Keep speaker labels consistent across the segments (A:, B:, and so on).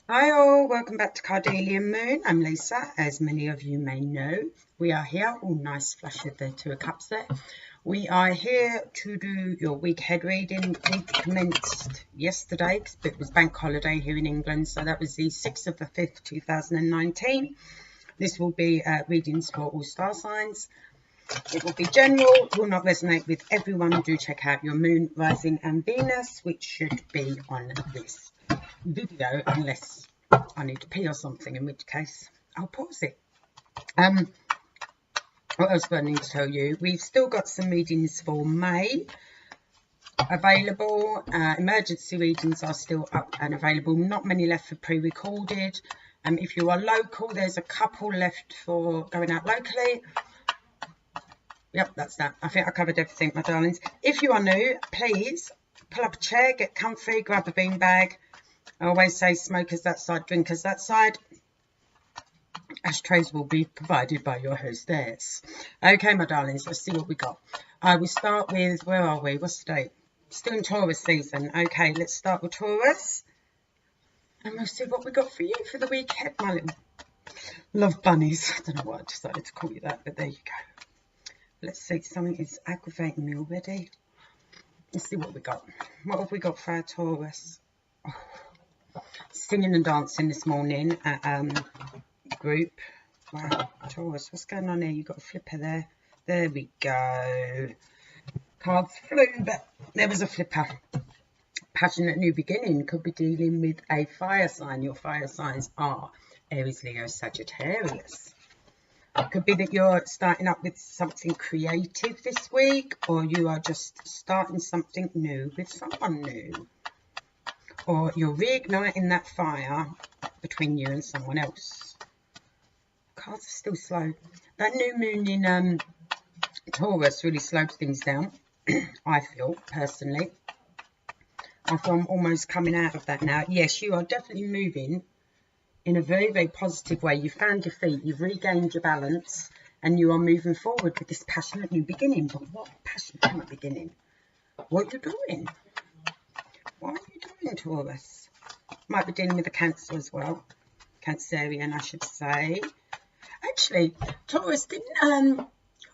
A: Hi all, welcome back to Cardelian Moon. I'm Lisa, as many of you may know. We are here, nice flush of the Two of Cups there. We are here to do your week ahead reading. Week commenced yesterday because it was bank holiday here in England, so that was the 6th of the 5th, 2019. This will be readings for all star signs. It will be general, it will not resonate with everyone. Do check out your moon, rising and Venus, which should be on this video, unless I need to pee or something, in which case I'll pause it. What else do I need to tell you? We've still got some readings for May available. Emergency readings are still up and available. Not many left for pre-recorded. If you are local, there's a couple left for going out locally. Yep, that's that. I think I covered everything, my darlings. If you are new, please pull up a chair, get comfy, grab a beanbag. I always say smokers that side, drinkers that side. Ashtrays will be provided by your hostess. Okay, my darlings, let's see what we got. I will start with, where are we? What's the date? Still in Taurus season. Okay, let's start with Taurus. And we'll see what we got for you for the week ahead, my little love bunnies. I don't know why I decided to call you that, but there you go. Let's see, something is aggravating me already. Let's see what we got. What have we got for our Taurus? Oh. Singing and dancing this morning at group. Wow, Taurus, what's going on here? You've got a flipper there. There we go. Cards flew, but there was a flipper. Passionate new beginning. Could be dealing with a fire sign. Your fire signs are Aries, Leo, Sagittarius. It could be that you're starting up with something creative this week, or you are just starting something new with someone new, or you're reigniting that fire between you and someone else. Cards are still slow. That new moon in Taurus really slowed things down. I feel personally. I feel I'm almost coming out of that now. Yes, you are definitely moving in a very, very positive way. You found your feet, you've regained your balance, and you are moving forward with this passionate new beginning. But what passionate new beginning? What are you doing? What are you doing, Taurus? Might be dealing with a Cancer as well. Cancerian, I should say. Actually, Taurus, didn't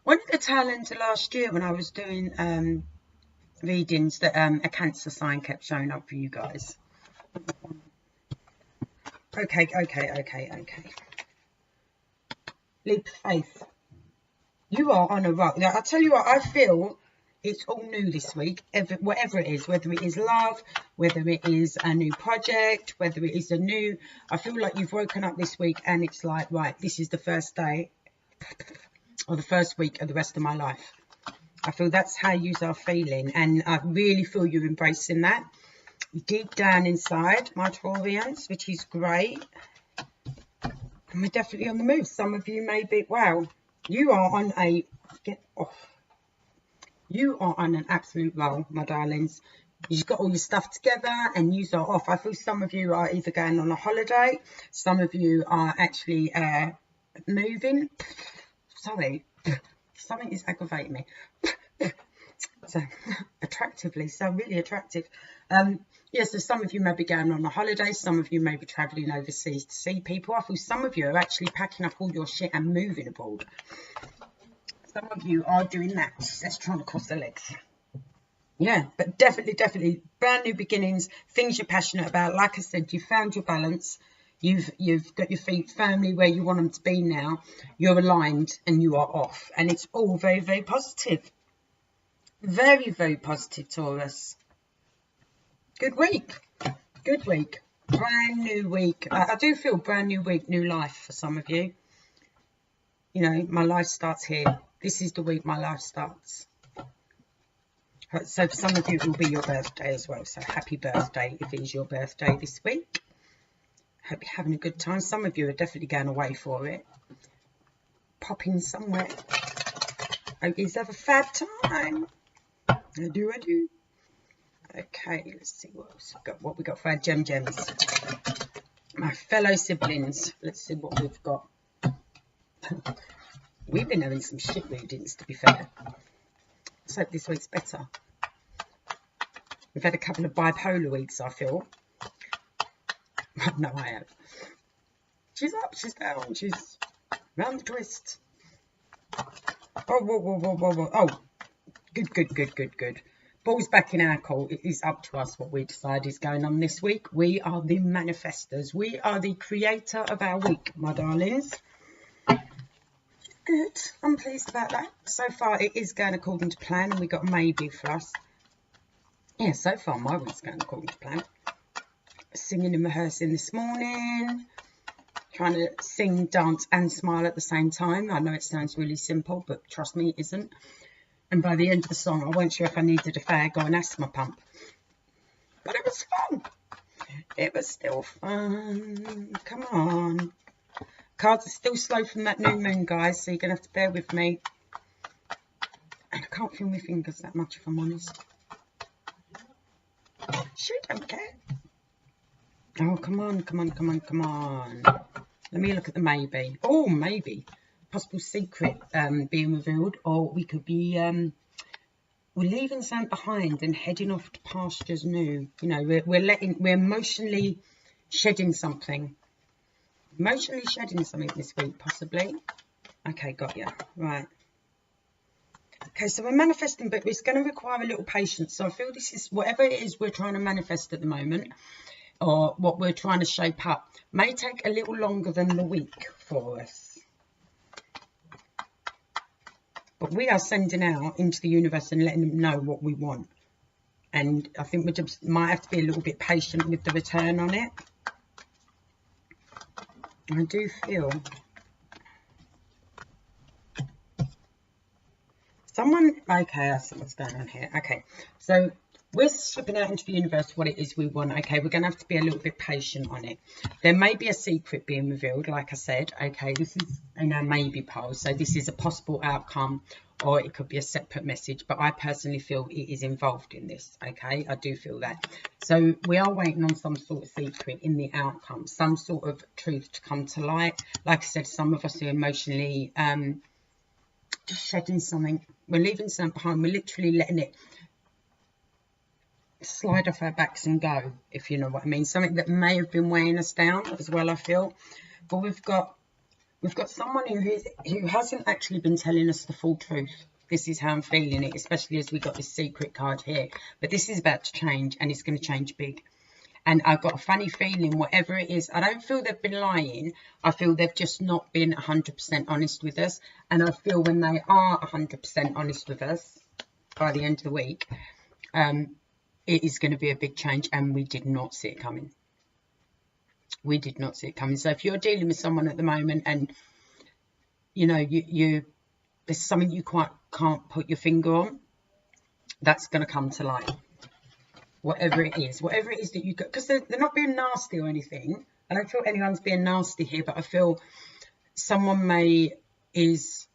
A: one of the tail ends of last year when I was doing readings that a Cancer sign kept showing up for you guys. Okay. Leap of faith. You are on a roll. Now, I'll tell you what, I feel it's all new this week, whatever it is, whether it is love, whether it is a new project, whether it is I feel like you've woken up this week and it's like, right, this is the first day or the first week of the rest of my life. I feel that's how you are feeling, and I really feel you're embracing that deep down inside, my Taurians, which is great. And we're definitely on the move. Some of you may be, wow, you are on a, get off. You are on an absolute roll, my darlings. You've got all your stuff together and you are off. I feel some of you are either going on a holiday. Some of you are actually moving. Sorry, something is aggravating me. So attractively, so really attractive. Yes, so some of you may be going on a holiday, some of you may be travelling overseas to see people. I feel some of you are actually packing up all your shit and moving abroad. Some of you are doing that. Let's try and cross the legs. Yeah, but definitely brand new beginnings, things you're passionate about. Like I said, you found your balance. You've got your feet firmly where you want them to be now. You're aligned and you are off. And it's all very, very positive. Very, very positive, Taurus. Good week. Good week. Brand new week. I do feel brand new week, new life for some of you. You know, my life starts here. This is the week my life starts. So for some of you, it will be your birthday as well. So happy birthday if it is your birthday this week. Hope you're having a good time. Some of you are definitely going away for it. Popping somewhere. Hope you have a fab time. I do. Okay, let's see what we got for our gems. My fellow siblings. Let's see what we've got. We've been having some shit readings, to be fair. Let's hope this week's better. We've had a couple of bipolar weeks, I feel. No, I have. She's up, she's down, she's round the twist. Oh, whoa, whoa, whoa, whoa, whoa. Oh, good. Ball's back in our court. It is up to us what we decide is going on this week. We are the manifestors. We are the creator of our week, my darlings. Good. I'm pleased about that. So far, it is going according to plan, and we got a maybe for us. Yeah, so far, my week's going according to plan. Singing and rehearsing this morning. Trying to sing, dance, and smile at the same time. I know it sounds really simple, but trust me, it isn't. And by the end of the song, I wasn't sure if I needed a fag or an asthma pump. But it was fun. It was still fun. Come on. Cards are still slow from that new moon, guys, so you're going to have to bear with me. And I can't feel my fingers that much, if I'm honest. She don't care. Oh, come on. Let me look at the maybe. Oh, maybe. Possible secret being revealed, or we could be we're leaving something behind and heading off to pastures new. You know, we're emotionally shedding something. Emotionally shedding something this week, possibly. Okay, got you. Right. Okay, so we're manifesting, but it's going to require a little patience. So I feel this is whatever it is we're trying to manifest at the moment, or what we're trying to shape up, may take a little longer than the week for us. But we are sending out into the universe and letting them know what we want. And I think we just might have to be a little bit patient with the return on it. I do feel someone, okay, I see what's going on here. Okay, so we're shipping out into the universe what it is we want. Okay, we're going to have to be a little bit patient on it. There may be a secret being revealed, like I said. Okay, this is in our maybe pole. So this is a possible outcome, or it could be a separate message. But I personally feel it is involved in this. Okay, I do feel that. So we are waiting on some sort of secret in the outcome, some sort of truth to come to light. Like I said, some of us are emotionally just shedding something. We're leaving something behind. We're literally letting it slide off our backs and go, if you know what I mean. Something that may have been weighing us down as well, I feel. But we've got someone who hasn't actually been telling us the full truth. This is how I'm feeling it, especially as we got this secret card here. But this is about to change, and it's going to change big. And I've got a funny feeling, whatever it is, I don't feel they've been lying. I feel they've just not been 100% honest with us. And I feel when they are 100% honest with us by the end of the week, it is going to be a big change, and we did not see it coming. We did not see it coming. So if you're dealing with someone at the moment, and you know there's something you can't put your finger on, that's going to come to light. Whatever it is that you got, because they're not being nasty or anything. I don't feel anyone's being nasty here, but I feel someone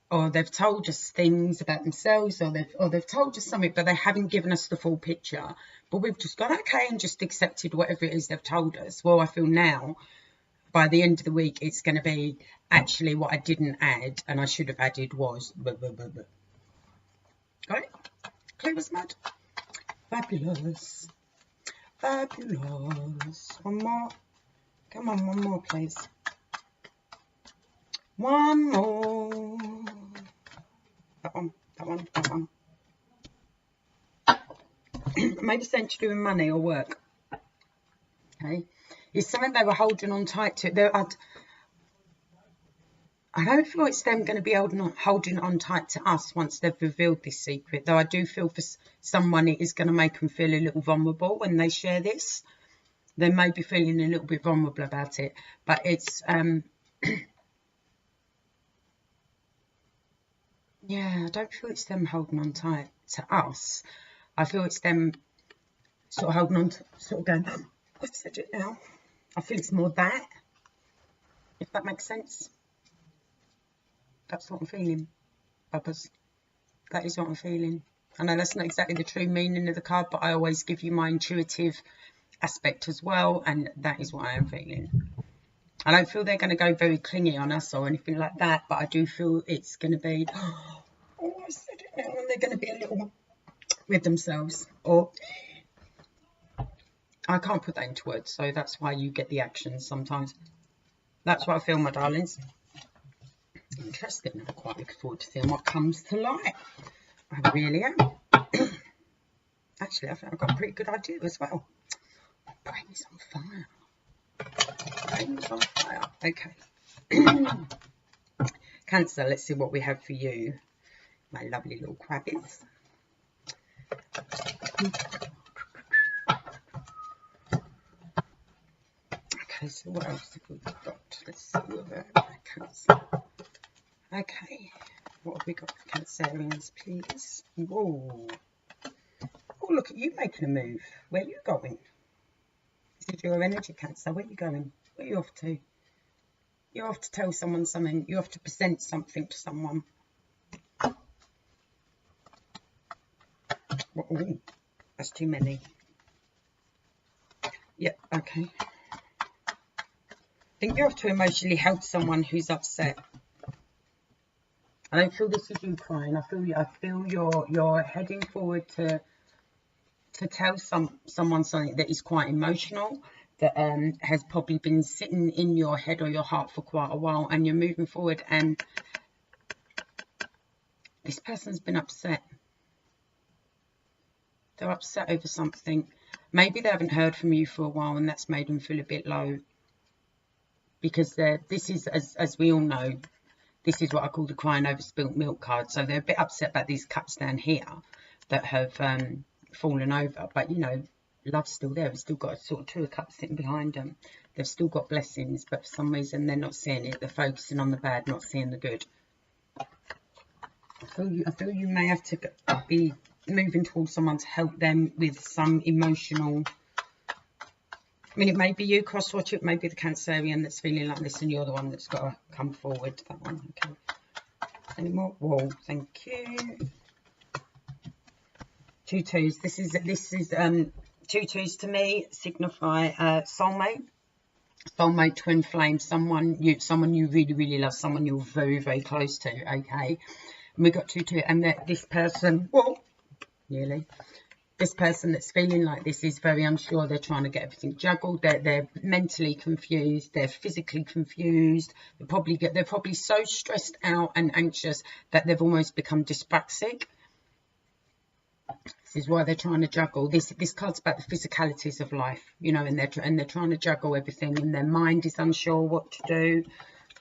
A: or they've told us things about themselves, or they've told us something, but they haven't given us the full picture. But we've just gone okay and just accepted whatever it is they've told us. Well, I feel now, by the end of the week, it's going to be actually what I didn't add and I should have added was. Got it? Clear as mud. Fabulous. One more. Come on, one more, please. One more. That one. Maybe something to do with money or work. Okay. It's something they were holding on tight to. I don't feel it's them going to be holding on tight to us once they've revealed this secret. Though I do feel for someone it is going to make them feel a little vulnerable when they share this. They may be feeling a little bit vulnerable about it. But it's... yeah, I don't feel it's them holding on tight to us. I feel it's them sort of holding on to, sort of going, I've said it now. I feel it's more that, if that makes sense. That's what I'm feeling, Bubbers. That is what I'm feeling. I know that's not exactly the true meaning of the card, but I always give you my intuitive aspect as well, and that is what I am feeling. I don't feel they're going to go very clingy on us or anything like that, but I do feel it's going to be, oh, I said it now, and they're going to be a little with themselves, or I can't put that into words, so that's why you get the actions sometimes. That's what I feel, my darlings. Interesting. I'm quite looking forward to seeing what comes to light. I really am. Actually, I think I've got a pretty good idea as well. My brain is on fire. My brain is on fire. Okay. Cancer, let's see what we have for you, my lovely little crabbies. Okay, so what else have we got? Let's see what we've got. Cancer. Okay, what have we got for Cancerians, please? Whoa. Oh, look at you making a move. Where are you going? This is your energy, Cancer. Where are you going? Where are you off to? You're off to tell someone something. You have to present something to someone. Oh, that's too many. Yep, okay. I think you have to emotionally help someone who's upset. I don't feel this is you crying. I feel you're heading forward to tell someone something that is quite emotional, that has probably been sitting in your head or your heart for quite a while, and you're moving forward, and this person's been upset. They're upset over something. Maybe they haven't heard from you for a while, and that's made them feel a bit low. Because this is, as we all know, this is what I call the crying over spilt milk card. So they're a bit upset about these cups down here that have fallen over. But, you know, love's still there. It's still got a sort of 2 of cups sitting behind them. They've still got blessings, but for some reason they're not seeing it. They're focusing on the bad, not seeing the good. I feel you may have to be moving towards someone to help them with some emotional... I mean, it may be you, crosswatch, it may be the Cancerian that's feeling like this, and you're the one that's got to come forward. That one, okay. Any more? Whoa, thank you. 2 twos. This is 2 twos to me signify soulmate, twin flame, someone you really, really love, someone you're very, very close to. Okay, and we got 2 2, and that this person, whoa, nearly. This person that's feeling like this is very unsure. They're trying to get everything juggled. They're mentally confused. They're physically confused. They're probably so stressed out and anxious that they've almost become dyspraxic. This is why they're trying to juggle. This card's about the physicalities of life, you know, and they're trying to juggle everything, and their mind is unsure what to do.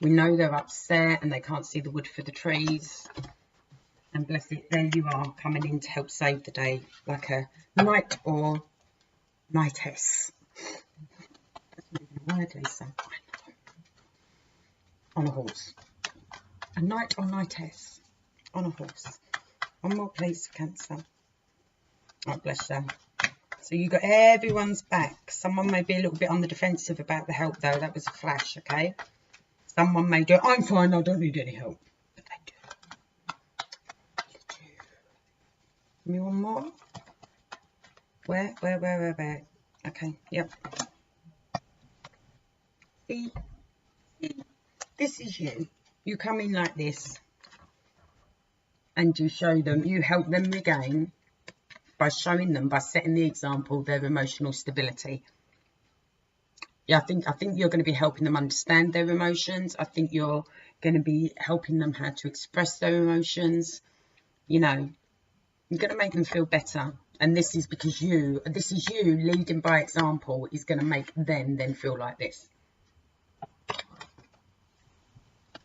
A: We know they're upset and they can't see the wood for the trees. And bless it, there you are, coming in to help save the day, like a knight or knightess. Word, Lisa. On a horse. A knight or knightess on a horse. One more, please, Cancer. Oh, bless you. So you got everyone's back. Someone may be a little bit on the defensive about the help, though. That was a flash, okay? Someone may do, I'm fine, I don't need any help. Give me one more. Where? Okay, yep. See? This is you. You come in like this and you show them, you help them regain by showing them, by setting the example, their emotional stability. Yeah, I think you're going to be helping them understand their emotions. I think you're going to be helping them how to express their emotions. You know, you're going to make them feel better, and this is because you leading by example is going to make them then feel like this.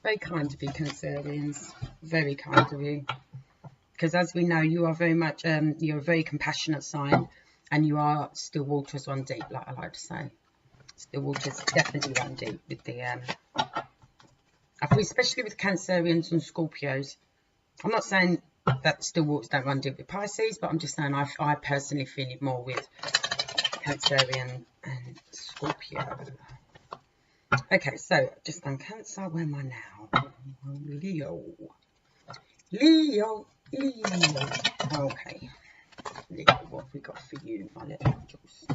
A: Very kind of you, Cancerians. Very kind of you, because as we know, you are very much you're a very compassionate sign, and you are still waters run deep, like I like to say. Still waters definitely run deep with the I feel especially with Cancerians and Scorpios. I'm not saying that still waters don't run deep with Pisces, but I'm just saying I personally feel it more with Cancerian and Scorpio. Okay, so just done Cancer. Where am I now? Leo. Okay. Leo, what have we got for you, my little angels?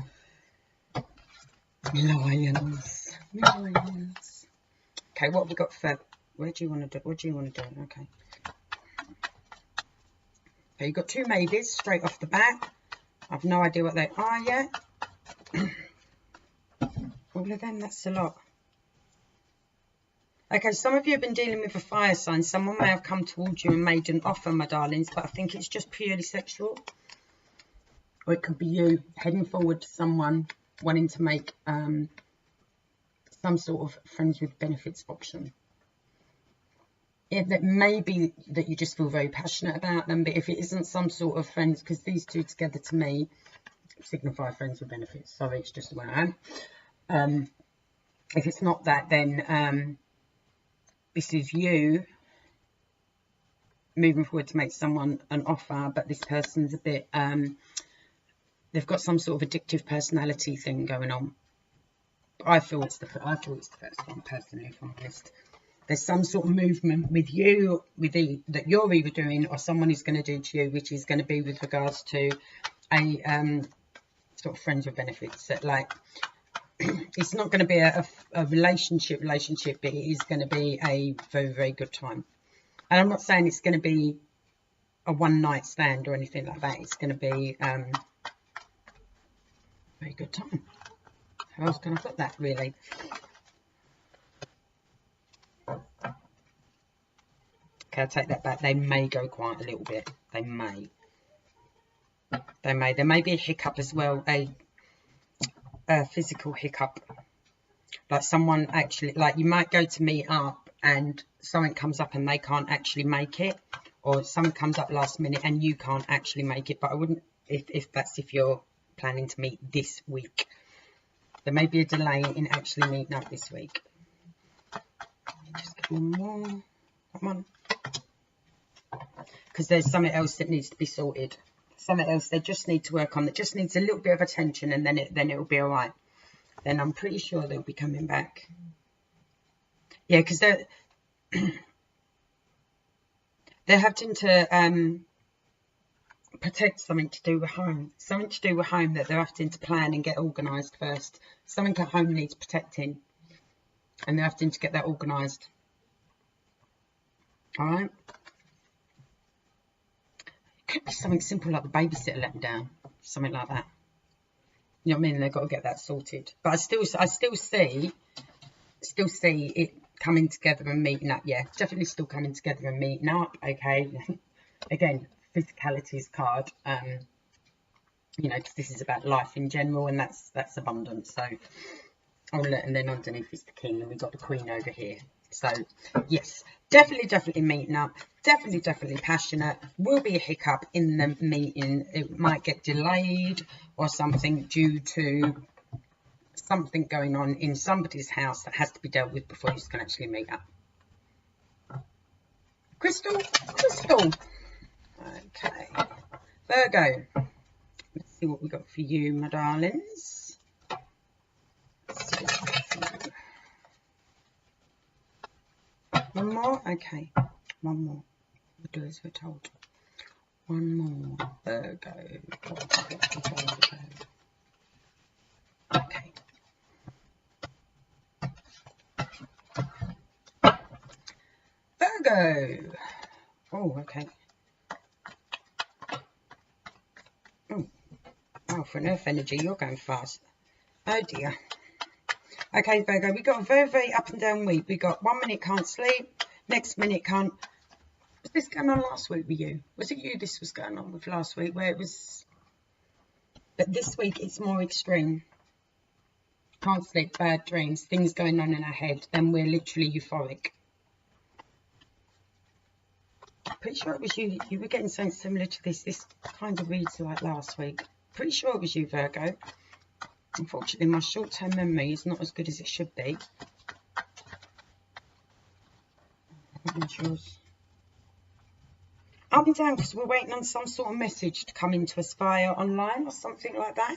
A: Lions. Okay, what have we got for... Where do you want to do? What do you want to do? Okay. Okay, you've got 2 maybes straight off the bat. I've no idea what they are yet. All of them, that's a lot. Okay, some of you have been dealing with a fire sign. Someone may have come towards you and made an offer, my darlings, but I think it's just purely sexual. Or it could be you heading forward to someone wanting to make some sort of friends with benefits option. That may be that you just feel very passionate about them, but if it isn't some sort of friends, because these two together to me signify friends with benefits. Sorry, it's just the way I am. If it's not that, then this is you moving forward to make someone an offer, but this person's a bit, they've got some sort of addictive personality thing going on. I feel it's the first one, personally, if I'm honest. There's some sort of movement with you, that you're either doing or someone is going to do to you, which is going to be with regards to a sort of friends with benefits. That, like, it's not going to be a relationship, but it is going to be a very, very good time. And I'm not saying it's going to be a one-night stand or anything like that. It's going to be a very good time. How else can I put that, really? Okay, I'll take that back. They may go quiet a little bit. They may. There may be a hiccup as well, a physical hiccup. Like someone actually, like you might go to meet up and something comes up and they can't actually make it. Or something comes up last minute and you can't actually make it. But I wouldn't, if you're planning to meet this week. There may be a delay in actually meeting up this week. Just get one more. Come on. Because there's something else that needs to be sorted. Something else they just need to work on. That just needs a little bit of attention, and then it'll be all right. Then I'm pretty sure they'll be coming back. Yeah, because they're having to protect something to do with home. Something to do with home that they're having to plan and get organised first. Something at home needs protecting, and they're having to get that organised. All right. It could be something simple like the babysitter let them down, something like that. You know what I mean? They've got to get that sorted. But I still see it coming together and meeting up. Yeah, definitely still coming together and meeting up. Okay. Again, physicality's card. You know, because this is about life in general, and that's abundance. So, and then underneath is the king, and we've got the queen over here. So, yes, definitely meeting up. Definitely passionate. Will be a hiccup in the meeting. It might get delayed or something due to something going on in somebody's house that has to be dealt with before you can actually meet up. Crystal. Okay. Virgo. Let's see what we got for you, my darlings. One more? Okay. One more. We'll do as we're told. One more. Virgo. Okay. Virgo. Oh, okay. Oh, for an earth energy, you're going fast. Oh dear. Okay, Virgo, we got a very, very up and down week. We got 1 minute can't sleep, next minute can't. Was this going on last week with you? Was it you this was going on with last week where it was? But this week it's more extreme. Can't sleep, bad dreams, things going on in our head, and we're literally euphoric. Pretty sure it was you. You were getting something similar to this. This kind of reads like last week. Pretty sure it was you, Virgo. Unfortunately, my short-term memory is not as good as it should be. Up and down because we're waiting on some sort of message to come into us via online or something like that.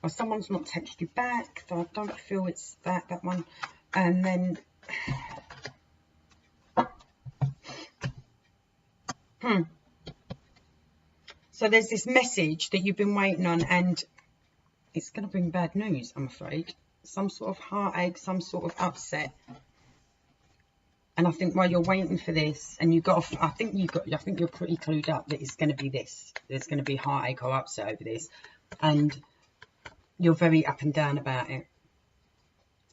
A: Or someone's not texted you back. So I don't feel it's that one. And then... So there's this message that you've been waiting on, and it's going to bring bad news, I'm afraid. Some sort of heartache, some sort of upset. And I think while you're waiting for this, and I think you're pretty clued up that it's going to be this. There's going to be heartache or upset over this. And you're very up and down about it.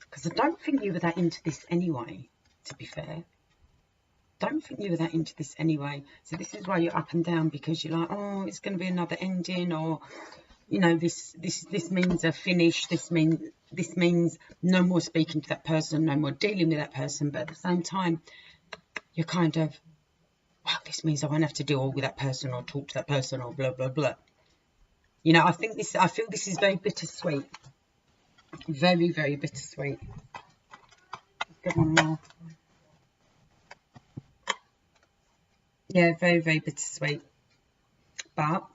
A: Because I don't think you were that into this anyway, to be fair. Don't think you were that into this anyway. So this is why you're up and down, because you're like, oh, it's going to be another ending, or, you know, this means a finish. This means no more speaking to that person, no more dealing with that person. But at the same time, you're kind of, wow, this means I won't have to deal with that person or talk to that person or blah, blah, blah. You know, I feel this is very bittersweet. Very, very bittersweet. Let's get one more. Yeah, very, very bittersweet. But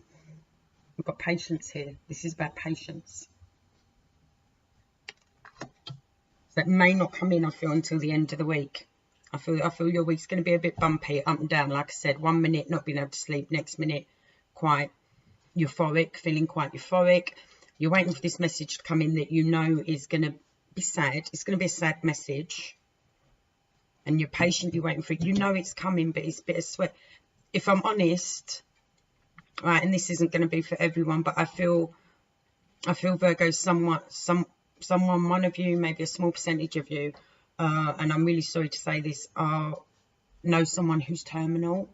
A: we've got patience here. This is about patience. So it may not come in, I feel, until the end of the week. I feel your week's going to be a bit bumpy, up and down. Like I said, 1 minute not being able to sleep, next minute quite euphoric, feeling quite euphoric. You're waiting for this message to come in that you know is going to be sad. It's going to be a sad message. And you're patiently waiting for it. You know it's coming, but it's bittersweet. If I'm honest, right, and this isn't going to be for everyone, but I feel Virgo, someone, one of you, maybe a small percentage of you, and I'm really sorry to say this, know someone who's terminal.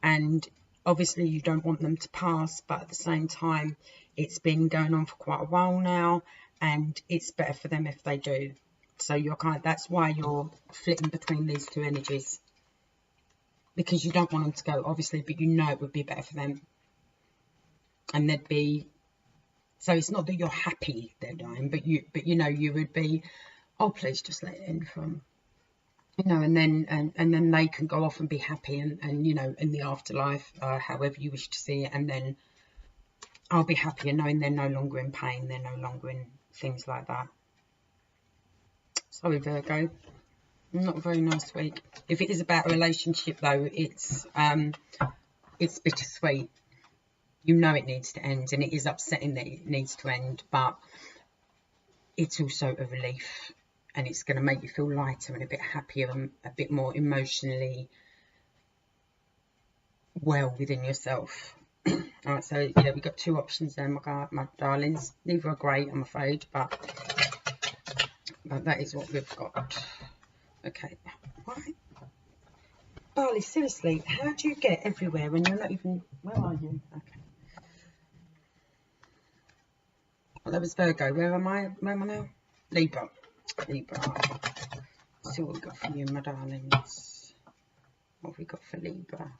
A: And obviously you don't want them to pass, but at the same time, it's been going on for quite a while now, and it's better for them if they do. So you're that's why you're flitting between these two energies, because you don't want them to go, obviously, but you know it would be better for them. And they'd be, so it's not that you're happy they're dying, but you know, you would be, oh, please just let it end from, you know, and then they can go off and be happy and you know, in the afterlife, however you wish to see it, and then I'll be happier knowing they're no longer in pain, they're no longer in things like that. Sorry, Virgo, not a very nice week. If it is about a relationship, though, it's bittersweet. You know it needs to end, and it is upsetting that it needs to end, but it's also a relief, and it's going to make you feel lighter and a bit happier and a bit more emotionally well within yourself. All right, so yeah, we've got two options there, my darlings. Neither are great, I'm afraid, but that is what we've got. Okay, right. Barley, seriously, how do you get everywhere when you're not even... Where are you? Okay. Well, that was Virgo. Where am I? Where am I now? Libra. Libra. Let's see what we've got for you, my darlings. What have we got for Libra?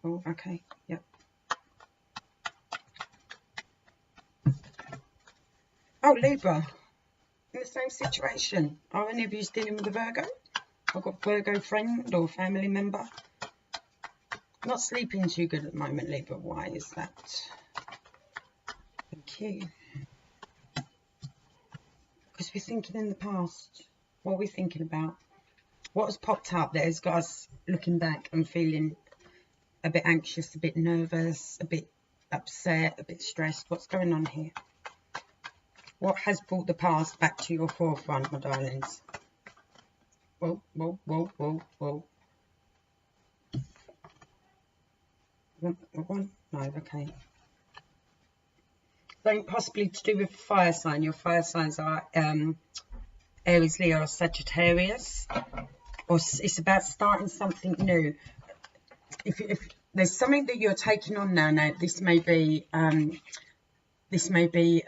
A: Oh, okay, yep. Oh, Libra, in the same situation. Are any of you dealing with a Virgo? I've got Virgo friend or family member. Not sleeping too good at the moment, Libra. Why is that? Thank you. Because we're thinking in the past. What are we thinking about? What has popped up that has got us looking back and feeling a bit anxious, a bit nervous, a bit upset, a bit stressed? What's going on here? What has brought the past back to your forefront, my darlings? Whoa, whoa, whoa, whoa, whoa. One? No, okay. Something possibly to do with fire sign. Your fire signs are Aries, Leo, or Sagittarius. Or it's about starting something new. If there's something that you're taking on now, this may be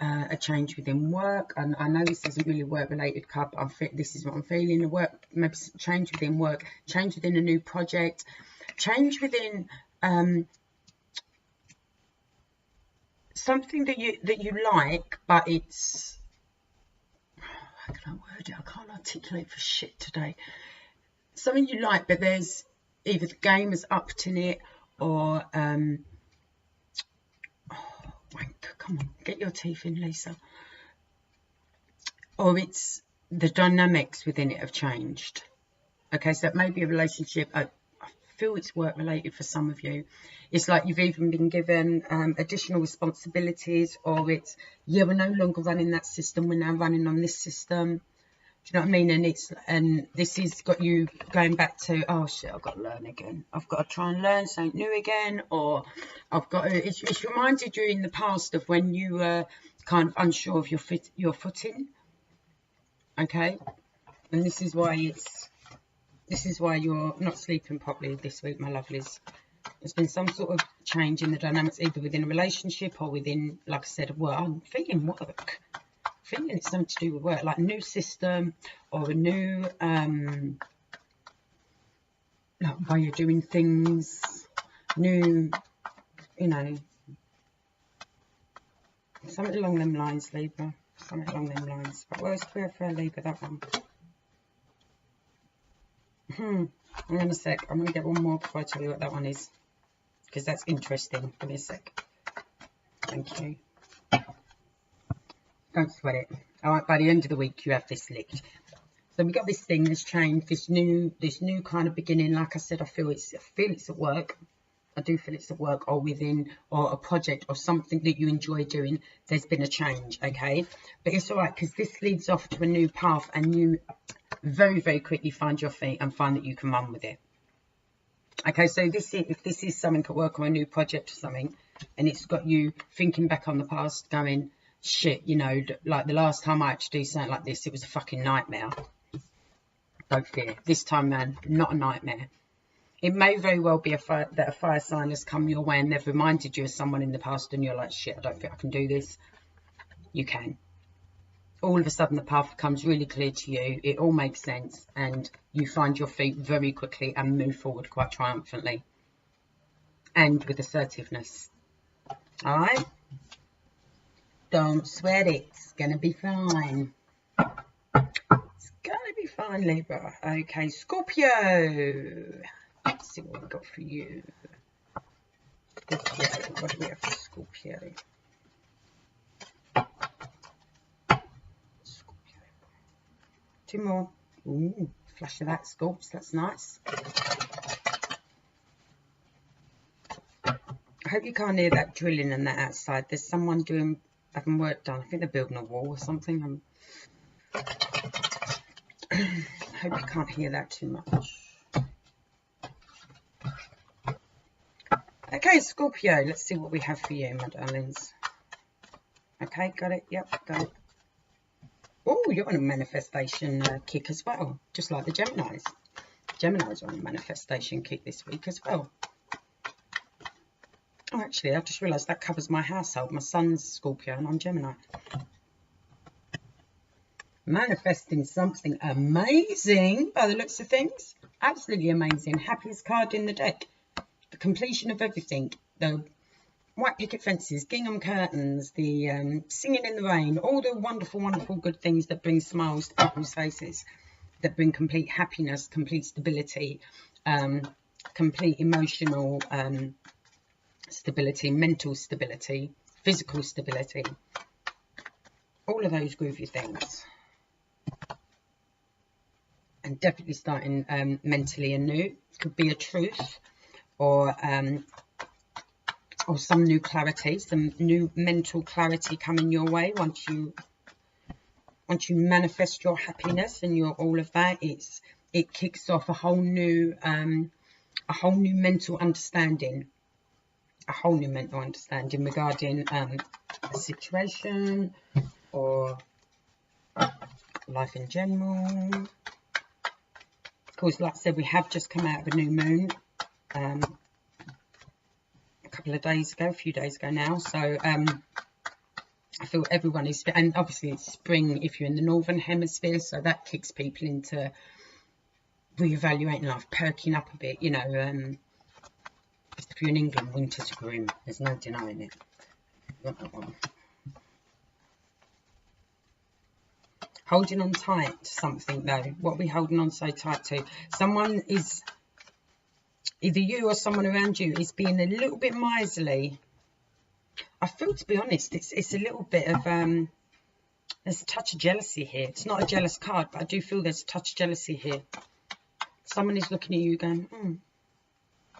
A: a change within work. And I know this isn't really work related, but this is what I'm feeling. Work, maybe change within work, change within a new project, change within something that you like, but it's, how can I word it? I can't articulate for shit today. Something you like, but there's either the game is upped in it, or oh, wank, come on, get your teeth in, Lisa. Or it's the dynamics within it have changed. Okay, so that may be a relationship. I feel it's work related for some of you. It's like you've even been given additional responsibilities, or it's, yeah, we're no longer running that system, we're now running on this system. Do you know what I mean? And this has got you going back to, oh shit, I've got to learn again. I've got to try and learn something new again, or I've got to, it's reminded you in the past of when you were kind of unsure of your footing. Okay? And this is why you're not sleeping properly this week, my lovelies. There's been some sort of change in the dynamics, either within a relationship or within, like I said, work. I'm feeling work. Feeling it's something to do with work, like a new system or a new like way of doing things, new, you know, something along them lines, Libra. Something along them lines. But where's clear for Libra, that one? Hang on a sec. I'm going to get one more before I tell you what that one is, because that's interesting. Give me a sec. Thank you. Don't sweat it. All right, by the end of the week, you have this licked. So we got this thing, this change, this new kind of beginning. Like I said, I feel it's at work. I do feel it's at work, or within, or a project, or something that you enjoy doing. There's been a change, okay? But it's all right, because this leads off to a new path, and you very, very quickly find your feet and find that you can run with it. Okay, so if this is something at work or a new project or something, and it's got you thinking back on the past, going, shit, you know, like the last time I had to do something like this, it was a fucking nightmare. Don't fear. This time, man, not a nightmare. It may very well be that a fire sign has come your way and they've reminded you of someone in the past, and you're like, shit, I don't think I can do this. You can. All of a sudden, the path becomes really clear to you. It all makes sense, and you find your feet very quickly and move forward quite triumphantly and with assertiveness. All right? Don't sweat it. It's going to be fine. It's going to be fine, Libra. Okay, Scorpio. Let's see what we've got for you. Scorpio. What do we have for Scorpio? Scorpio. Two more. Ooh, flash of that, Scorps. That's nice. I hope you can't hear that drilling and that outside. There's someone having work done. I think they're building a wall or something. I hope you can't hear that too much. Okay, Scorpio, let's see what we have for you, my darlings. Okay, got it. Yep, got it. Oh, you're on a manifestation kick as well, just like the Geminis. Geminis are on a manifestation kick this week as well. Oh, actually, I've just realised that covers my household. My son's Scorpio and I'm Gemini. Manifesting something amazing by the looks of things. Absolutely amazing. Happiest card in the deck. The completion of everything. The white picket fences, gingham curtains, the singing in the rain, all the wonderful, wonderful good things that bring smiles to people's faces, that bring complete happiness, complete stability, complete emotional stability, mental stability, physical stability, all of those groovy things. And definitely starting mentally anew. Could be a truth, or some new clarity, some new mental clarity coming your way once you manifest your happiness and your all of that. It kicks off a whole new mental understanding. A whole new mental understanding regarding a situation or life in general. Of course, like I said, we have just come out of a new moon a couple of days ago, a few days ago now. So I feel everyone is, and obviously it's spring if you're in the northern hemisphere, so that kicks people into reevaluating life, perking up a bit, you know. If you're in England, winter's grim. There's no denying it. Got that one. Holding on tight to something, though. What are we holding on so tight to? Someone is, either you or someone around you, is being a little bit miserly. I feel, to be honest, it's a little bit of, there's a touch of jealousy here. It's not a jealous card, but I do feel there's a touch of jealousy here. Someone is looking at you going,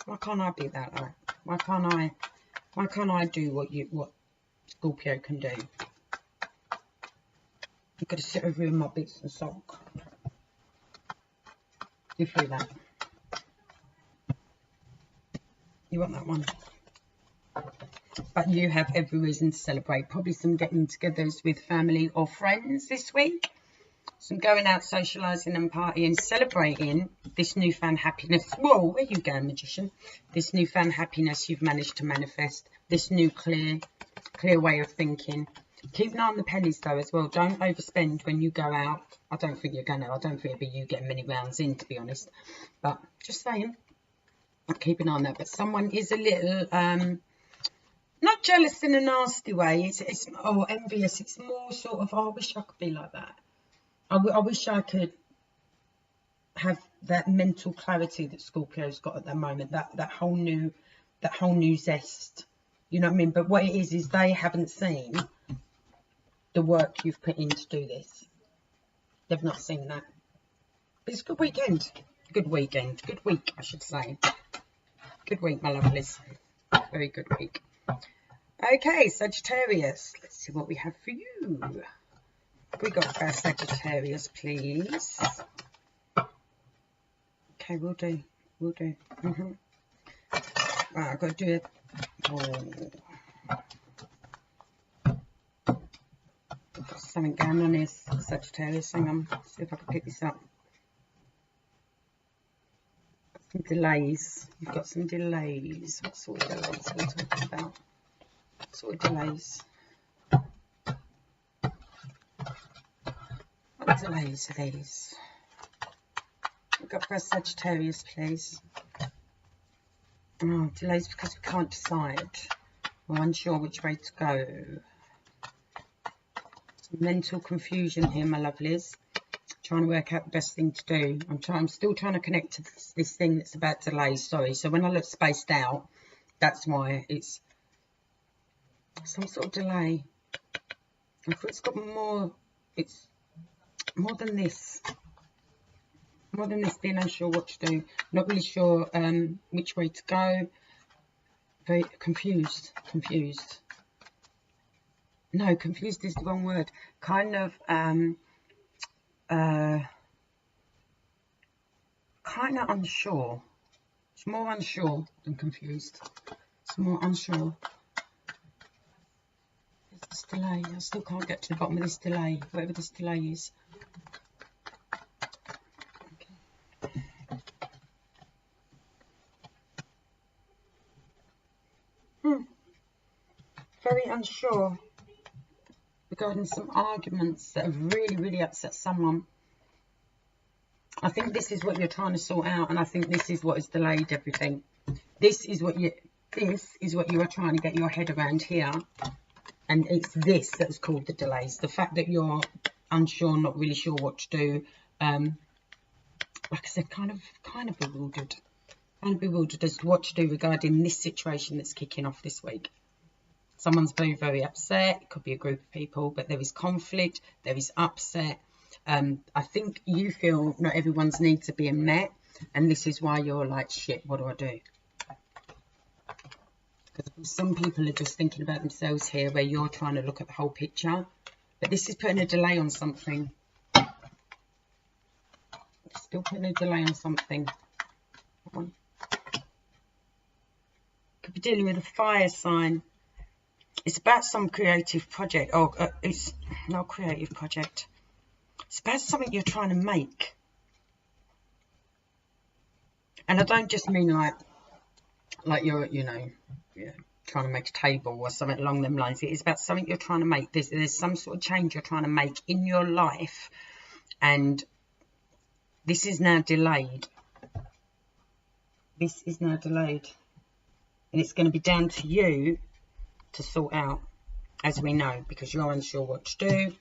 A: Why can't I be that way? Why can't I do what Scorpio can do? I've got to sit over in my bits and sock. You feel that? You want that one? But you have every reason to celebrate. Probably some getting togethers with family or friends this week. Some going out, socialising and partying, celebrating this newfound happiness. Whoa, where you going, magician? This newfound happiness you've managed to manifest. This new clear way of thinking. Keep an eye on the pennies though as well. Don't overspend when you go out. I don't think you're going to. I don't think it'll be you getting many rounds in, to be honest. But just saying, keep an eye on that. But someone is a little, not jealous in a nasty way. It's or envious. It's more sort of, oh, I wish I could be like that. I wish I could have that mental clarity that Scorpio's got at the moment. That whole new zest. You know what I mean? But what it is they haven't seen the work you've put in to do this. They've not seen that. But it's a good weekend. Good weekend. Good week, I should say. Good week, my lovelies. Very good week. Okay, Sagittarius. Let's see what we have for you. We got for Sagittarius, please. Okay, we'll do. Right, I've got to do it. I've got something going on here, Sagittarius. Hang on, see if I can pick this up. Some delays. You've got some delays. What sort of delays are we talking about? What sort of delays? What delays are these? We've got for Sagittarius, please. Oh, delays because we can't decide. We're unsure which way to go. Some mental confusion here, my lovelies. Trying to work out the best thing to do. I'm still trying to connect to this thing that's about delays. Sorry. So when I look spaced out, that's why it's some sort of delay. I thought it's got more. It's more than this. More than this, being unsure what to do. Not really sure which way to go. Very confused. No, confused is the wrong word. Kind of unsure. It's more unsure than confused. It's more unsure. There's this delay. I still can't get to the bottom of this delay, whatever this delay is. Very unsure regarding some arguments that have really upset someone. I think this is what you're trying to sort out, and I think this is what has delayed everything. This is what you are trying to get your head around here, and it's this that's called the delays. The fact that you're unsure, not really sure what to do. Like I said, kind of bewildered. Kind of bewildered as to what to do regarding this situation that's kicking off this week. Someone's very upset. It could be a group of people, but there is conflict. There is upset. I think you feel not everyone's needs are being met, and this is why you're like, shit, what do I do? Because some people are just thinking about themselves here, where you're trying to look at the whole picture. But this is putting a delay on something. Still putting a delay on something. Come on. Could be dealing with a fire sign. It's about some creative project. Oh, it's not a creative project. It's about something you're trying to make. And I don't just mean like you're, trying to make a table or something along them lines. It is about something you're trying to make. There's some sort of change you're trying to make in your life. And this is now delayed. This is now delayed. And it's going to be down to you to sort out, as we know, because you're unsure what to do,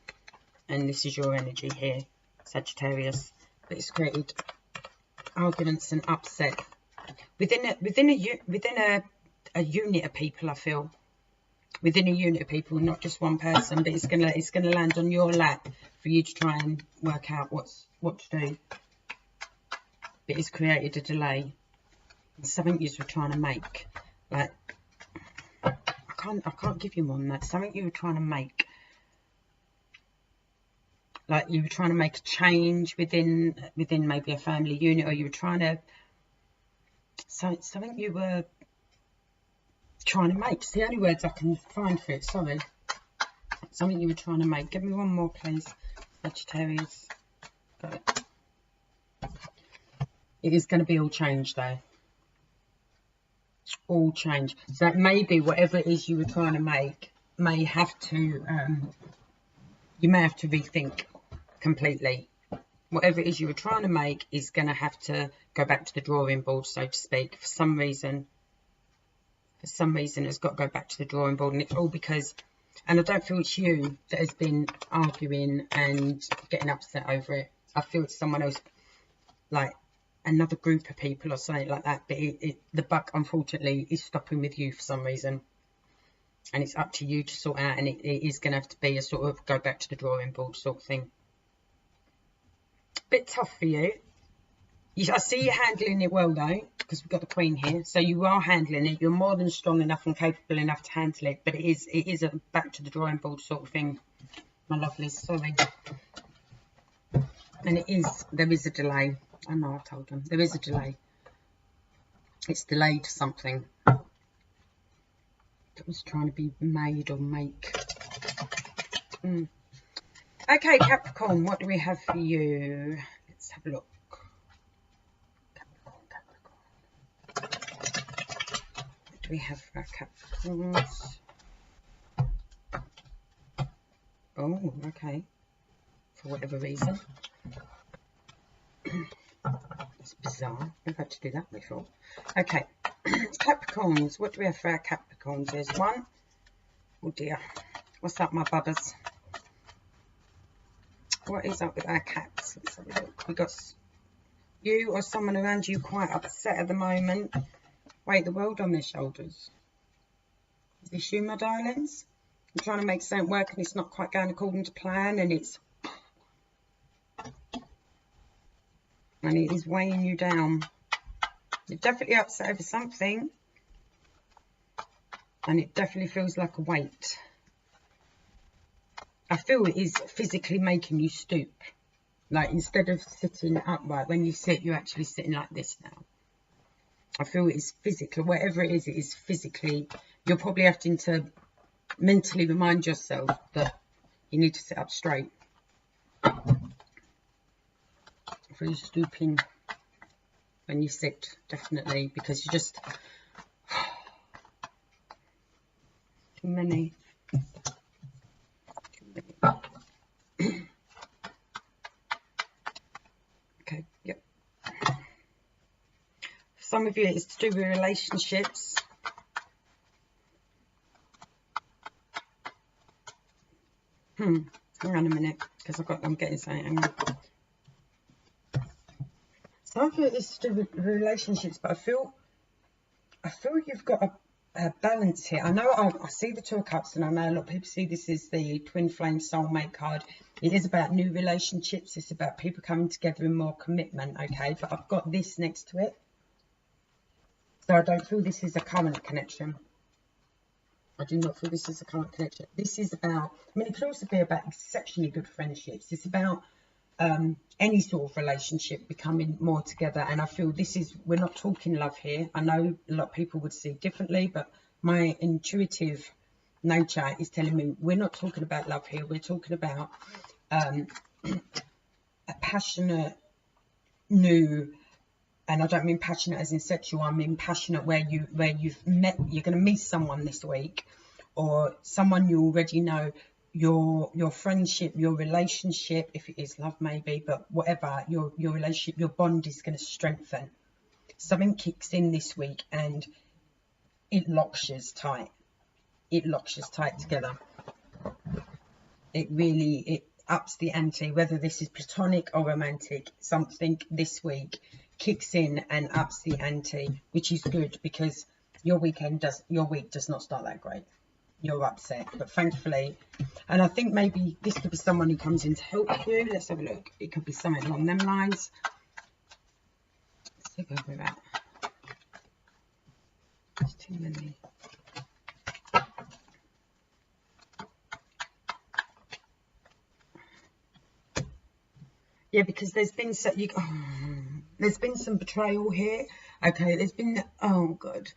A: and this is your energy here, Sagittarius. But it's created arguments and upset within a unit of people. I feel within a unit of people, not just one person, but it's gonna land on your lap for you to try and work out what to do. But it's created a delay. Something you were trying to make. Like, I can't give you more than that. Something you were trying to make. Like you were trying to make a change within maybe a family unit, or you were trying to something you were trying to make. It's the only words I can find for it. Sorry. Something you were trying to make. Give me one more, please, Sagittarius. Got it. It is going to be all change, though. All change. So it may be whatever it is you were trying to make may have to you may have to rethink completely. Whatever it is you were trying to make is going to have to go back to the drawing board, so to speak. For some reason it's got to go back to the drawing board, and it's all because, and I don't feel it's you that has been arguing and getting upset over it. I feel it's someone else, like another group of people or something like that, but the buck unfortunately is stopping with you for some reason, and it's up to you to sort out, and it is going to have to be a sort of go back to the drawing board sort of thing. Bit tough for you. I see you handling it well though, because we've got the Queen here, so you are handling it. You're more than strong enough and capable enough to handle it, but it is a back to the drawing board sort of thing, my lovelies. Sorry. And there is a delay. I know, I told them there is a delay. It's delayed something that was trying to be made or make. Okay, Capricorn, what do we have for you? Let's have a look. What do we have for our Capricorns? Oh, okay. For whatever reason. That's bizarre. I've had to do that before. Okay. Capricorns. What do we have for our Capricorns? There's one. Oh dear. What's up, my bubbers? What is up with our cats? Let's have a look. We've got you or someone around you quite upset at the moment. Weight the world on their shoulders. Is this you, my darlings? I'm trying to make something work and it's not quite going according to plan, and it is weighing you down. You're definitely upset over something, and it definitely feels like a weight. I feel it is physically making you stoop. Like instead of sitting upright, when you sit, you're actually sitting like this now. I feel it is physically, whatever it is physically. You're probably having to mentally remind yourself that you need to sit up straight. I feel you stooping when you sit, definitely, because you just too many. Okay, yep. For some of you, it's to do with relationships. Hang on a minute, because I'm getting something. Hang on. Some of it is to do with relationships, but I feel you've got a balance here. I know I see the Two of Cups, and I know a lot of people see this as the Twin Flame Soulmate card. It is about new relationships. It's about people coming together in more commitment, okay? But I've got this next to it. So I don't feel this is a current connection. I do not feel this is a current connection. This is about, I mean, it could also be about exceptionally good friendships. It's about any sort of relationship becoming more together, and I feel this is, we're not talking love here. I know a lot of people would see it differently, but my intuitive nature is telling me we're not talking about love here. We're talking about a passionate new, and I don't mean passionate as in sexual, I mean passionate where you've met, you're going to meet someone this week, or someone you already know. Your friendship, your relationship, if it is love maybe, but whatever, your relationship, your bond is going to strengthen. Something kicks in this week and it locks you tight. It locks you tight together. It ups the ante, whether this is platonic or romantic. Something this week kicks in and ups the ante, which is good, because your week does not start that great. You're upset, but thankfully, and I think maybe this could be someone who comes in to help you. Let's have a look. It could be something along them lines. Let's go with that. There's too many. Yeah, because there's been there's been some betrayal here. Okay, there's been, oh God.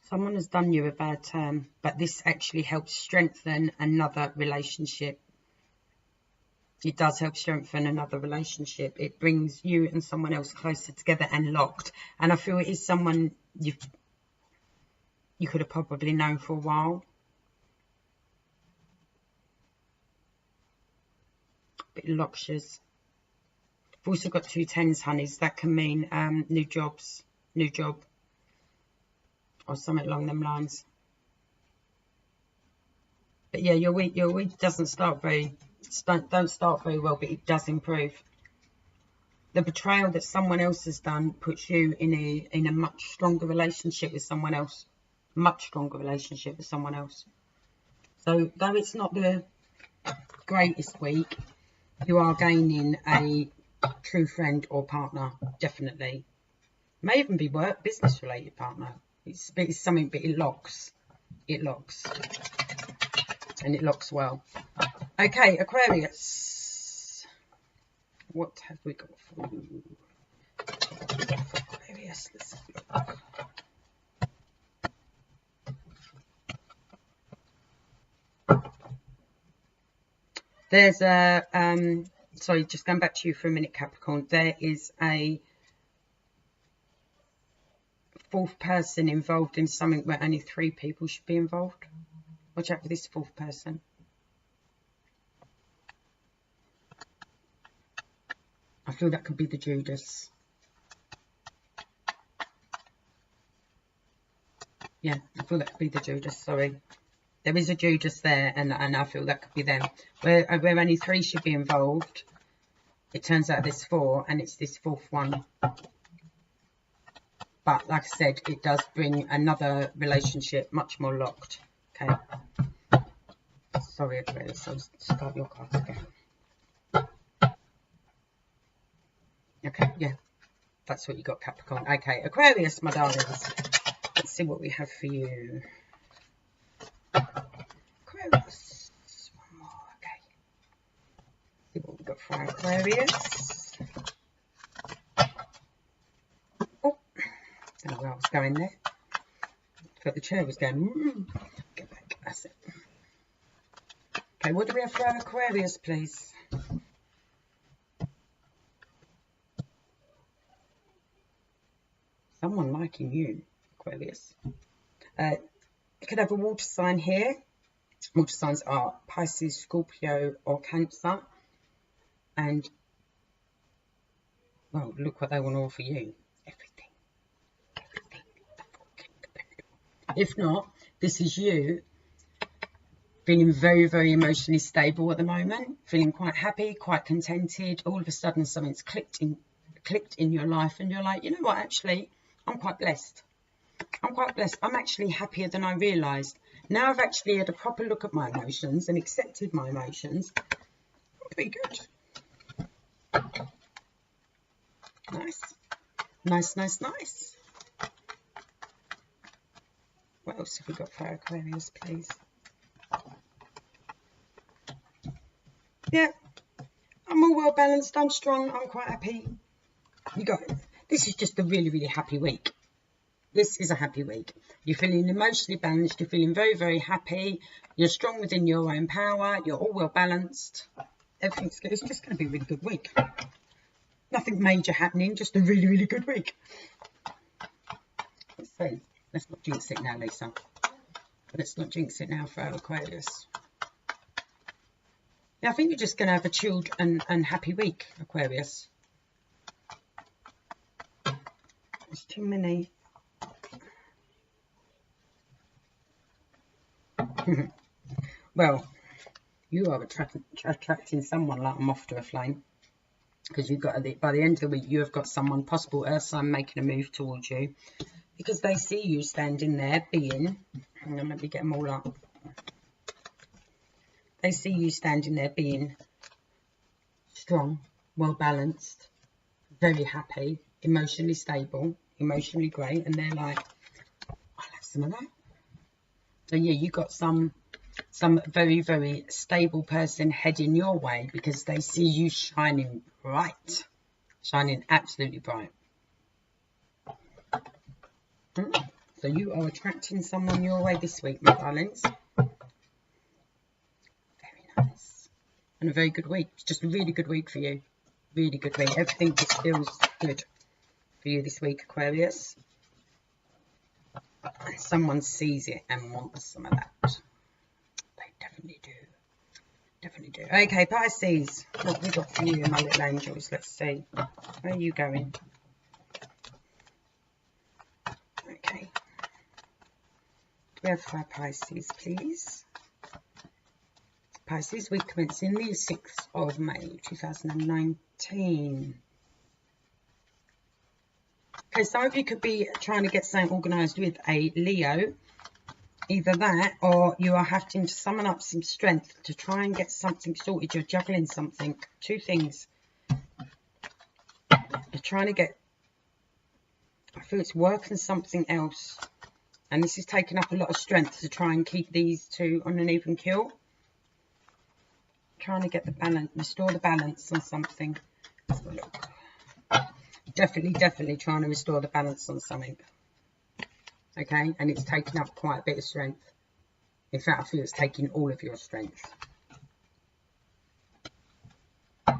A: Someone has done you a bad turn, but this actually helps strengthen another relationship. It does help strengthen another relationship. It brings you and someone else closer together and locked. And I feel it is someone you could have probably known for a while. Bit luxurious. We've also got 2 10s, honeys. That can mean new jobs, new job, or something along them lines. But yeah, your week doesn't start don't start very well, but it does improve. The betrayal that someone else has done puts you in a much stronger relationship with someone else. Much stronger relationship with someone else. So though it's not the greatest week, you are gaining a true friend or partner, definitely. May even be work, business related partner. It's something, but it locks. It locks. And it locks well. Okay, Aquarius. What have we got for you? Aquarius, let's have a look. There's a, sorry, just going back to you for a minute, Capricorn. There is a 4th person involved in something where only 3 people should be involved. Watch out for this 4th person. I feel that could be the Judas. Yeah, I feel that could be the Judas, sorry. There is a Judas there, and I feel that could be them. Where only 3 should be involved, it turns out there's 4, and it's this 4th one. But like I said, it does bring another relationship much more locked. Okay. Sorry, Aquarius, I'll start your cards again. Okay, yeah, that's what you got, Capricorn. Okay, Aquarius, my darlings. Let's see what we have for you. Aquarius. One more, okay. See what we got for our Aquarius. Oh, I don't know where I was going there. I thought the chair was going. Get back, that's it. Okay, what do we have for our Aquarius, please? Someone liking you, Aquarius. You could have a water sign here. Water signs are Pisces, Scorpio, or Cancer. And, well, look what they want to offer you. Everything. Everything. If not, this is you feeling very, very emotionally stable at the moment. Feeling quite happy, quite contented. All of a sudden, something's clicked in your life. And you're like, you know what, actually, I'm quite blessed. I'm quite blessed. I'm actually happier than I realised. Now I've actually had a proper look at my emotions and accepted my emotions. Pretty good. Nice. Nice, nice, nice. What else have we got for Aquarius, please? Yeah. I'm all well balanced. I'm strong. I'm quite happy. You got it. This is just a really, really happy week. This is a happy week. You're feeling emotionally balanced. You're feeling very, very happy. You're strong within your own power. You're all well balanced. Everything's good. It's just going to be a really good week. Nothing major happening. Just a really, really good week. Let's see. Let's not jinx it now, Lisa. Let's not jinx it now for our Aquarius. Yeah, I think you're just going to have a chilled and happy week, Aquarius. There's too many. Well, you are attracting someone like a moth to a flame, because you've got, by the end of the week, you have got someone, possible earth sign, making a move towards you, because they see you standing there being, hang on, let me get them all up. They see you standing there being strong, well balanced, very happy, emotionally stable, emotionally great, and they're like, I'll have some of that. So yeah, you got some very, very stable person heading your way because they see you shining bright, shining absolutely bright. So you are attracting someone your way this week, my darlings. Very nice. And a very good week. It's just a really good week for you. Really good week. Everything just feels good for you this week, Aquarius. And someone sees it and wants some of that. They definitely do. Definitely do. Okay, Pisces. What have we got for you, my little angels? Let's see. Where are you going? Okay. We have 5 Pisces, please. Pisces, week commencing the 6th of May 2019. Okay, some of you could be trying to get something organised with a Leo. Either that or you are having to summon up some strength to try and get something sorted. You're juggling something. 2 things. You're trying to get, I feel it's work and something else. And this is taking up a lot of strength to try and keep these 2 on an even keel. Trying to get the balance, restore the balance on something. Let's have a look. Definitely trying to restore the balance on something. Okay, and it's taking up quite a bit of strength. In fact, I feel it's taking all of your strength. Okay.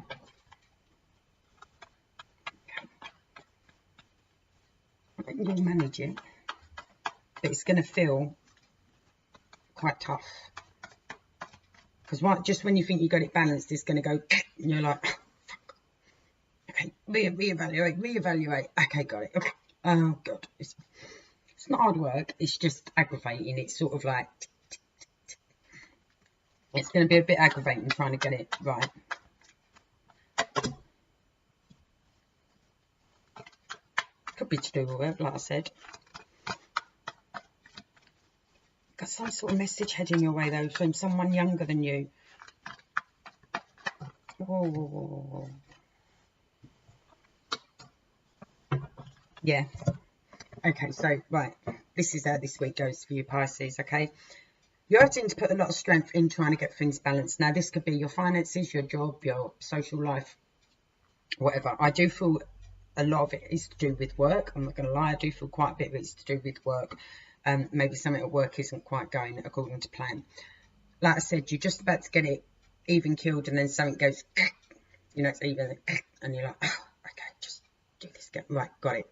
A: I think you'll manage it. But it's going to feel quite tough. Because just when you think you got it balanced, it's going to go, and you're like, fuck. Okay, reevaluate. Okay, got it. Okay. Oh, God. It's not hard work. It's just aggravating. It's sort of like, it's going to be a bit aggravating trying to get it right. Could be to do with work, like I said. Got some sort of message heading your way though from someone younger than you. Whoa. Yeah. Okay, so right, this is how this week goes for you, Pisces. Okay, you're having to put a lot of strength in trying to get things balanced. Now this could be your finances, your job, your social life, whatever. I do feel a lot of it is to do with work. I'm not going to lie, I do feel quite a bit of it is to do with work. Maybe something at work isn't quite going according to plan. Like I said, you're just about to get it even keeled and then something goes, you know, it's even, and you're like, oh, okay, just do this again. Right, got it.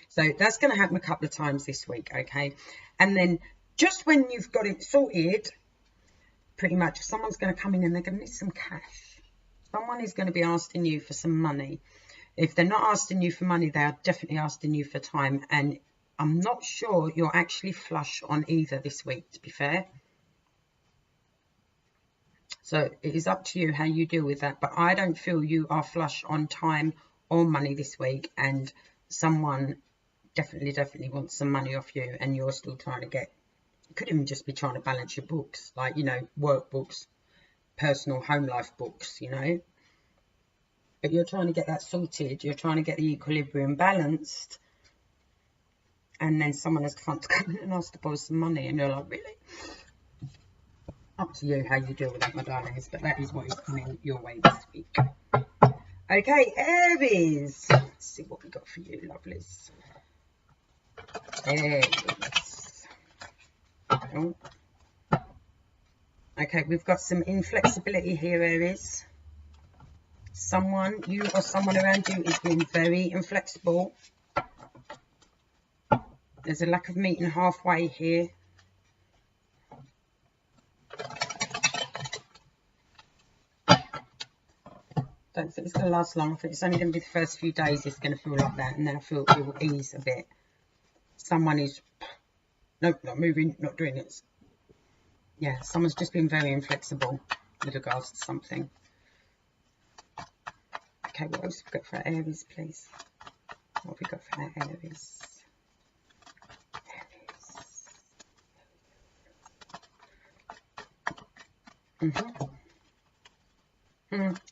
A: So that's going to happen a couple of times this week, okay? And then just when you've got it sorted, pretty much, someone's going to come in and they're going to need some cash. Someone is going to be asking you for some money. If they're not asking you for money, they are definitely asking you for time. And I'm not sure you're actually flush on either this week, to be fair. So it is up to you how you deal with that. But I don't feel you are flush on time or money this week. And someone definitely wants some money off you. And you're still trying to get, you could even just be trying to balance your books. Like, you know, work books, personal home life books, you know. But you're trying to get that sorted. You're trying to get the equilibrium balanced. And then someone has come in and ask to borrow some money. And you're like, really? Up to you how you deal with that, my darlings. But that is what is coming your way this week. Okay, Aries. Let's see what we got for you, lovelies. Aries. Oh. Okay, we've got some inflexibility here, Aries. You or someone around you is being very inflexible. There's a lack of meeting halfway here. Don't think it's going to last long. I think it's only going to be the first few days it's going to feel like that. And then I feel it will ease a bit. Someone is, nope, not moving, not doing it. Yeah, someone's just been very inflexible with regards to something. Okay, what else have we got for our Aries, please? What have we got for our Aries?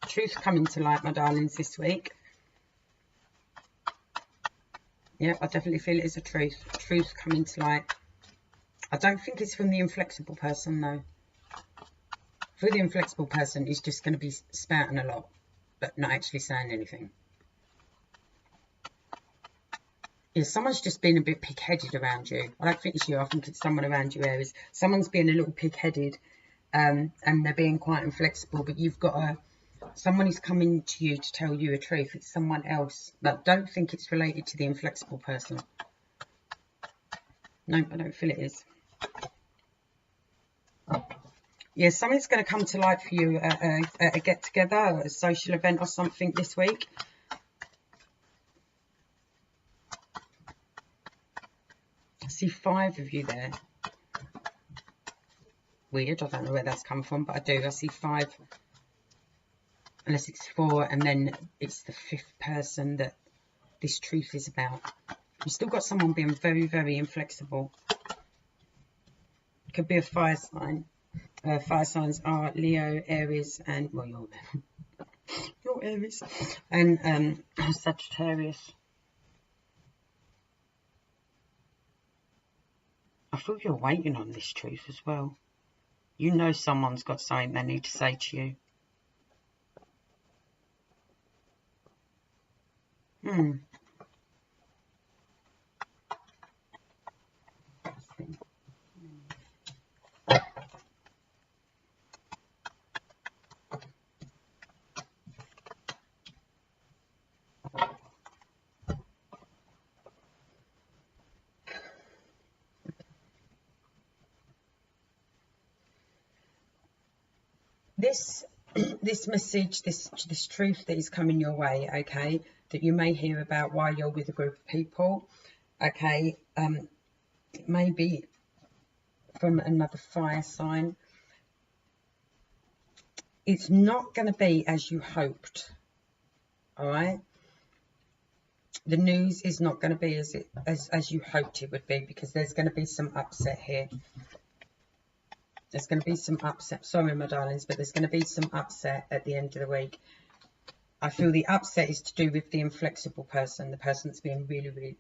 A: Truth coming to light, my darlings, this week. Yeah, I definitely feel it is a truth. Truth coming to light. I don't think it's from the inflexible person, though. For the inflexible person, he's just going to be spouting a lot, but not actually saying anything. Yeah, someone's just been a bit pig-headed around you. I don't think it's you. I think it's someone around you, Aries. Someone's being a little pig-headed, and they're being quite inflexible, but you've got a... Someone is coming to you to tell you a truth. It's someone else. But don't think it's related to the inflexible person. No, I don't feel it is. Yeah, something's going to come to light for you at a get-together, a social event or something this week. I see 5 of you there. Weird, I don't know where that's come from, but I do. I see 5. Unless it's 4, and then it's the 5th person that this truth is about. You've still got someone being very, very inflexible. Could be a fire sign. Fire signs are Leo, Aries, and, well, you're Aries, and Sagittarius. I feel you're waiting on this truth as well. You know someone's got something they need to say to you. This message, this truth that is coming your way, okay, that you may hear about while you're with a group of people, okay, it may be from another fire sign. It's not going to be as you hoped, all right? The news is not going to be as you hoped it would be, because there's going to be some upset here. There's going to be some upset. Sorry, my darlings, but there's going to be some upset at the end of the week. I feel the upset is to do with the inflexible person, the person that's being really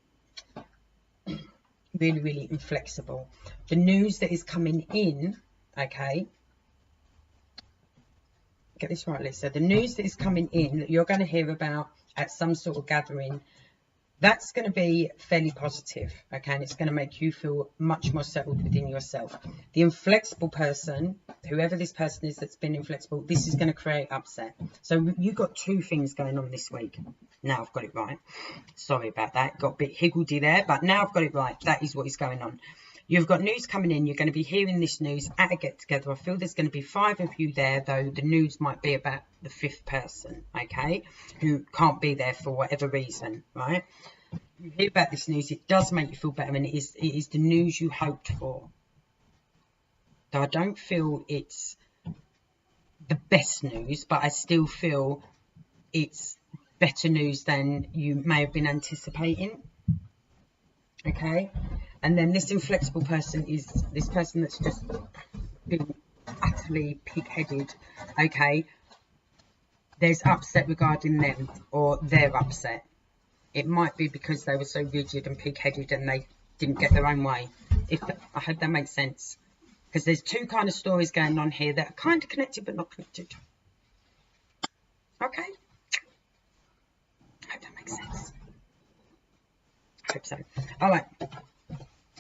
A: inflexible. The news that is coming in, okay, get this right, Lisa. The news that is coming in that you're going to hear about at some sort of gathering, that's going to be fairly positive, okay, and it's going to make you feel much more settled within yourself. The inflexible person, whoever this person is that's been inflexible, this is going to create upset. So you've got 2 things going on this week. Now I've got it right. Sorry about that. Got a bit higgledy there, but now I've got it right. That is what is going on. You've got news coming in. You're going to be hearing this news at a get-together. I feel there's going to be 5 of you there, though the news might be about the 5th person, okay, who can't be there for whatever reason, right? You hear about this news, it does make you feel better, and it is the news you hoped for. So I don't feel it's the best news, but I still feel it's better news than you may have been anticipating, okay? And then this inflexible person is this person that's just been utterly pig-headed, okay? There's upset regarding them, or they're upset. It might be because they were so rigid and pig-headed and they didn't get their own way. I hope that makes sense. Because there's 2 kind of stories going on here that are kind of connected but not connected. Okay? I hope that makes sense. I hope so. All right.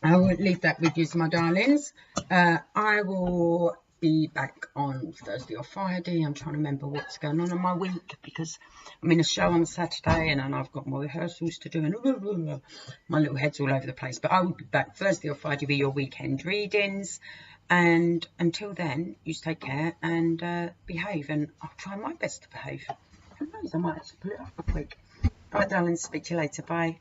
A: I will leave that with you, my darlings. I will be back on Thursday or Friday. I'm trying to remember what's going on in my week, because I'm in a show on Saturday and then I've got more rehearsals to do, and my little head's all over the place. But I will be back Thursday or Friday with your weekend readings. And until then, you take care and behave. And I'll try my best to behave. Who knows, I might actually pull it off a quick. All right, darlings, speak to you later. Bye.